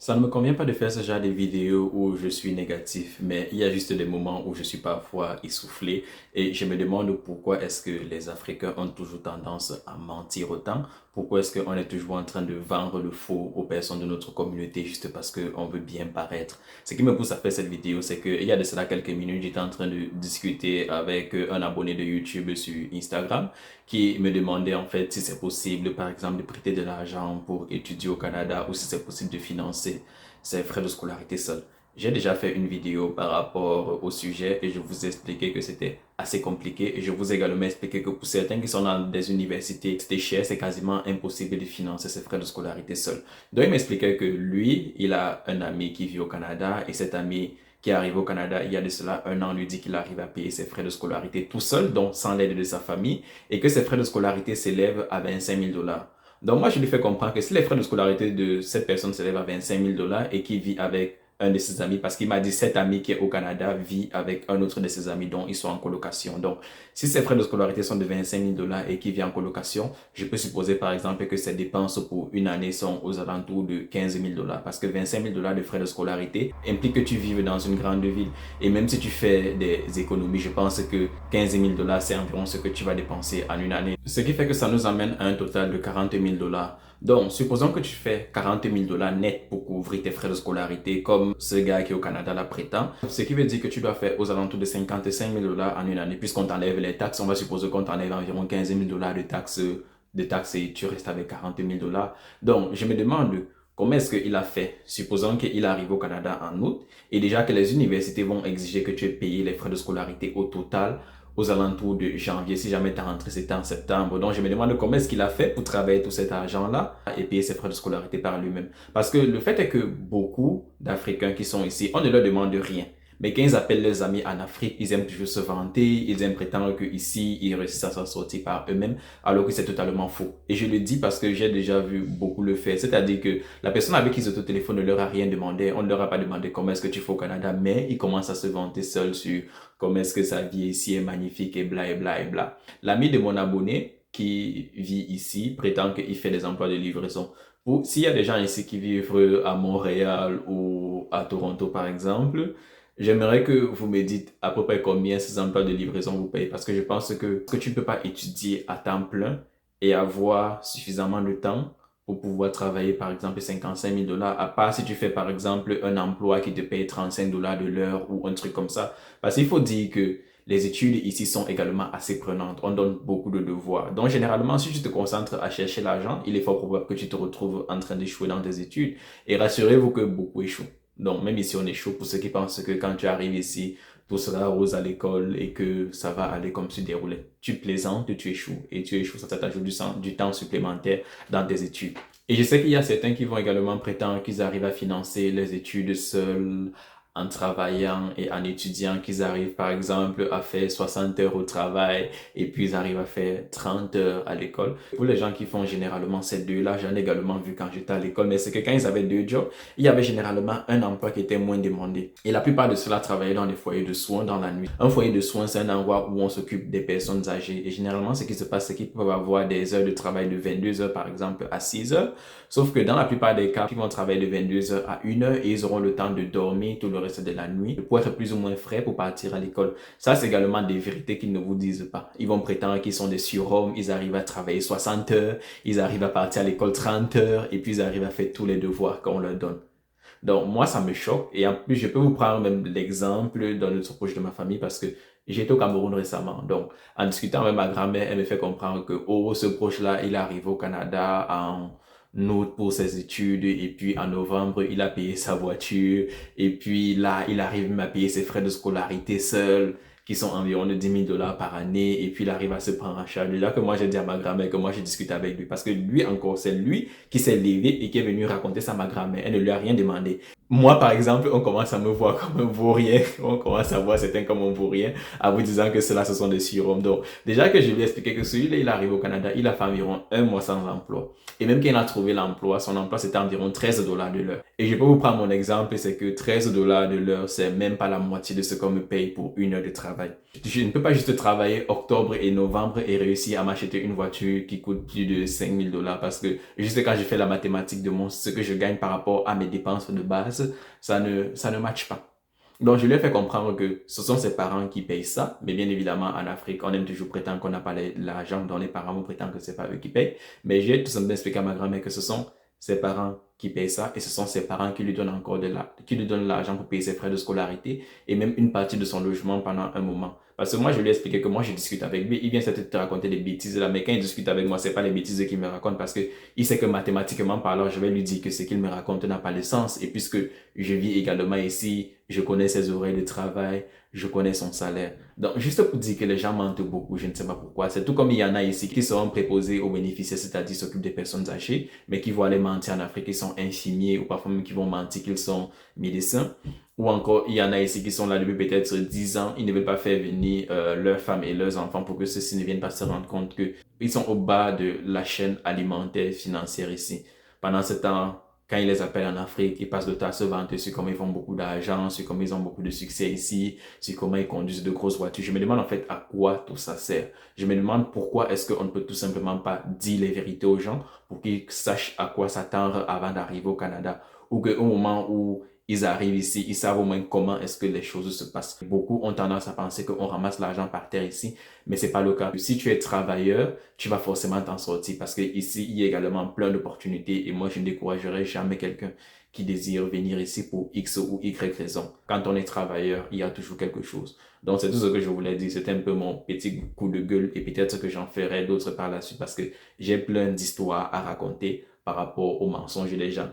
Ça ne me convient pas de faire ce genre de vidéos où je suis négatif, mais il y a juste des moments où je suis parfois essoufflé et je me demande pourquoi est-ce que les Africains ont toujours tendance à mentir autant? Pourquoi est-ce qu'on est toujours en train de vendre le faux aux personnes de notre communauté juste parce qu'on veut bien paraître? Ce qui me pousse à faire cette vidéo, c'est qu'il y a de cela quelques minutes, j'étais en train de discuter avec un abonné de YouTube sur Instagram qui me demandait en fait si c'est possible, par exemple, de prêter de l'argent pour étudier au Canada ou si c'est possible de financer ses frais de scolarité seul. J'ai déjà fait une vidéo par rapport au sujet et je vous ai expliqué que c'était assez compliqué et je vous ai également expliqué que pour certains qui sont dans des universités, c'était cher, c'est quasiment impossible de financer ses frais de scolarité seul. Donc il m'expliquait que lui, il a un ami qui vit au Canada et cet ami qui arrive au Canada il y a de cela un an lui dit qu'il arrive à payer ses frais de scolarité tout seul, donc sans l'aide de sa famille, et que ses frais de scolarité s'élèvent à 25 000 $. Donc moi, je lui fais comprendre que si les frais de scolarité de cette personne s'élèvent à 25 000 $ et qu'il vit avec un de ses amis, parce qu'il m'a dit cet ami qui est au Canada vit avec un autre de ses amis dont ils sont en colocation. Donc, si ses frais de scolarité sont de 25 000 $ et qu'il vit en colocation, je peux supposer par exemple que ses dépenses pour une année sont aux alentours de 15 000 $ parce que 25 000 $ de frais de scolarité implique que tu vives dans une grande ville. Et même si tu fais des économies, je pense que 15 000 $ c'est environ ce que tu vas dépenser en une année. Ce qui fait que ça nous amène à un total de 40 000 $. Donc, supposons que tu fais 40 000 $ net pour couvrir tes frais de scolarité, comme ce gars qui est au Canada la prétend. Ce qui veut dire que tu dois faire aux alentours de 55 000 $ en une année. Puisqu'on t'enlève les taxes, on va supposer qu'on t'enlève environ 15 000 $ de taxes et tu restes avec 40 000 $. Donc, je me demande comment est-ce qu'il a fait. Supposons qu'il arrive au Canada en août et déjà que les universités vont exiger que tu aies payé les frais de scolarité au total aux alentours de janvier, si jamais ta rentrée c'était en septembre. Donc je me demande comment est-ce qu'il a fait pour travailler tout cet argent-là et payer ses frais de scolarité par lui-même. Parce que le fait est que beaucoup d'Africains qui sont ici, on ne leur demande rien. Mais quand ils appellent leurs amis en Afrique, ils aiment toujours se vanter, ils aiment prétendre qu'ici, ils réussissent à s'en sortir par eux-mêmes, alors que c'est totalement faux. Et je le dis parce que j'ai déjà vu beaucoup le faire. C'est-à-dire que la personne avec qui ils autotéléphonent ne leur a rien demandé, on ne leur a pas demandé comment est-ce que tu fais au Canada, mais ils commencent à se vanter seuls sur comment est-ce que sa vie ici est magnifique et bla et bla et bla. L'ami de mon abonné qui vit ici prétend qu'il fait des emplois de livraison. S'il y a des gens ici qui vivent à Montréal ou à Toronto par exemple, j'aimerais que vous me dites à peu près combien ces emplois de livraison vous payent parce que je pense que tu ne peux pas étudier à temps plein et avoir suffisamment de temps pour pouvoir travailler par exemple 55 000 $, à part si tu fais par exemple un emploi qui te paye 35 $ de l'heure ou un truc comme ça. Parce qu'il faut dire que les études ici sont également assez prenantes. On donne beaucoup de devoirs. Donc, généralement, si tu te concentres à chercher l'argent, il est fort probable que tu te retrouves en train d'échouer dans tes études. Et rassurez-vous que beaucoup échouent. Donc, même ici, on échoue pour ceux qui pensent que quand tu arrives ici, tout sera rose à l'école et que ça va aller comme sur des roulettes. Tu plaisantes, tu échoues. Et tu échoues, ça t'ajoute du temps supplémentaire dans tes études. Et je sais qu'il y a certains qui vont également prétendre qu'ils arrivent à financer les études seuls, en travaillant et en étudiant, qu'ils arrivent par exemple à faire 60 heures au travail et puis ils arrivent à faire 30 heures à l'école. Pour les gens qui font généralement ces deux-là, j'en ai également vu quand j'étais à l'école, mais c'est que quand ils avaient deux jobs, il y avait généralement un emploi qui était moins demandé. Et la plupart de ceux-là travaillaient dans des foyers de soins dans la nuit. Un foyer de soins, c'est un endroit où on s'occupe des personnes âgées. Et généralement, ce qui se passe, c'est qu'ils peuvent avoir des heures de travail de 22 heures par exemple à 6 heures. Sauf que dans la plupart des cas, ils vont travailler de 22 heures à 1 heure et ils auront le temps de dormir tout le reste de la nuit pour être plus ou moins frais pour partir à l'école. Ça, c'est également des vérités qu'ils ne vous disent pas. Ils vont prétendre qu'ils sont des surhommes, ils arrivent à travailler 60 heures, ils arrivent à partir à l'école 30 heures et puis ils arrivent à faire tous les devoirs qu'on leur donne. Donc, moi, ça me choque. Et en plus, je peux vous prendre même l'exemple d'un autre proche de ma famille parce que j'étais au Cameroun récemment. Donc, en discutant avec ma grand-mère, elle me fait comprendre que, oh, ce proche-là, il arrive au Canada en août pour ses études et puis en novembre, il a payé sa voiture et puis là, il arrive même à payer ses frais de scolarité seul qui sont environ de 10 000 $ par année et puis il arrive à se prendre en charge. Là que moi j'ai dit à ma grand-mère que moi j'ai discuté avec lui parce que lui encore c'est lui qui s'est levé et qui est venu raconter ça à ma grand-mère. Elle ne lui a rien demandé. moi, par exemple, on commence à me voir comme un vaurien. On commence à voir certains comme un vaurien en vous disant que cela, ce sont des surhommes. Donc, déjà que je lui ai expliqué que celui-là, il arrive au Canada, il a fait environ un mois sans emploi. Et même quand il a trouvé l'emploi, son emploi, c'était environ 13 dollars de l'heure. Et je peux vous prendre mon exemple, c'est que 13 dollars de l'heure, c'est même pas la moitié de ce qu'on me paye pour une heure de travail. Je ne peux pas juste travailler octobre et novembre et réussir à m'acheter une voiture qui coûte plus de 5000 dollars parce que juste quand je fais la mathématique de ce que je gagne par rapport à mes dépenses de base, ça ne matche pas. Donc, je lui ai fait comprendre que ce sont ses parents qui payent ça, mais bien évidemment, en Afrique, on aime toujours prétendre qu'on n'a pas l'argent, dont les parents vont prétendre que c'est pas eux qui payent. Mais j'ai tout simplement expliqué à ma grand-mère que ce sont ses parents qui payent ça et ce sont ses parents qui lui donnent encore qui lui donnent l'argent pour payer ses frais de scolarité et même une partie de son logement pendant un moment. Parce que moi, je lui ai expliqué que moi, je discute avec lui. Il vient peut-être te raconter des bêtises là, mais quand il discute avec moi, c'est pas les bêtises qu'il me raconte parce que il sait que mathématiquement parlant, je vais lui dire que ce qu'il me raconte n'a pas de sens. Et puisque je vis également ici, je connais ses horaires de travail, je connais son salaire. Donc, juste pour dire que les gens mentent beaucoup, je ne sais pas pourquoi. C'est tout comme il y en a ici qui seront préposés aux bénéficiaires, c'est-à-dire s'occupent des personnes âgées, mais qui vont aller mentir en Afrique, qui sont infirmiers ou parfois même qui vont mentir qu'ils sont médecins. Ou encore, il y en a ici qui sont là depuis peut-être 10 ans, ils ne veulent pas faire venir leurs femmes et leurs enfants pour que ceux-ci ne viennent pas se rendre compte que ils sont au bas de la chaîne alimentaire financière ici. Pendant ce temps, quand ils les appellent en Afrique, ils passent le temps à se vanter sur comment ils font beaucoup d'argent, sur comment ils ont beaucoup de succès ici, sur comment ils conduisent de grosses voitures. Je me demande en fait à quoi tout ça sert. Je me demande pourquoi est-ce qu'on ne peut tout simplement pas dire les vérités aux gens pour qu'ils sachent à quoi s'attendre avant d'arriver au Canada. Ou qu'au moment où ils arrivent ici, ils savent au moins comment est-ce que les choses se passent. Beaucoup ont tendance à penser qu'on ramasse l'argent par terre ici, mais c'est pas le cas. Si tu es travailleur, tu vas forcément t'en sortir parce que ici, il y a également plein d'opportunités et moi, je ne découragerai jamais quelqu'un qui désire venir ici pour X ou Y raison. Quand on est travailleur, il y a toujours quelque chose. Donc, c'est tout ce que je voulais dire. C'était un peu mon petit coup de gueule et peut-être que j'en ferai d'autres par la suite parce que j'ai plein d'histoires à raconter par rapport aux mensonges des gens.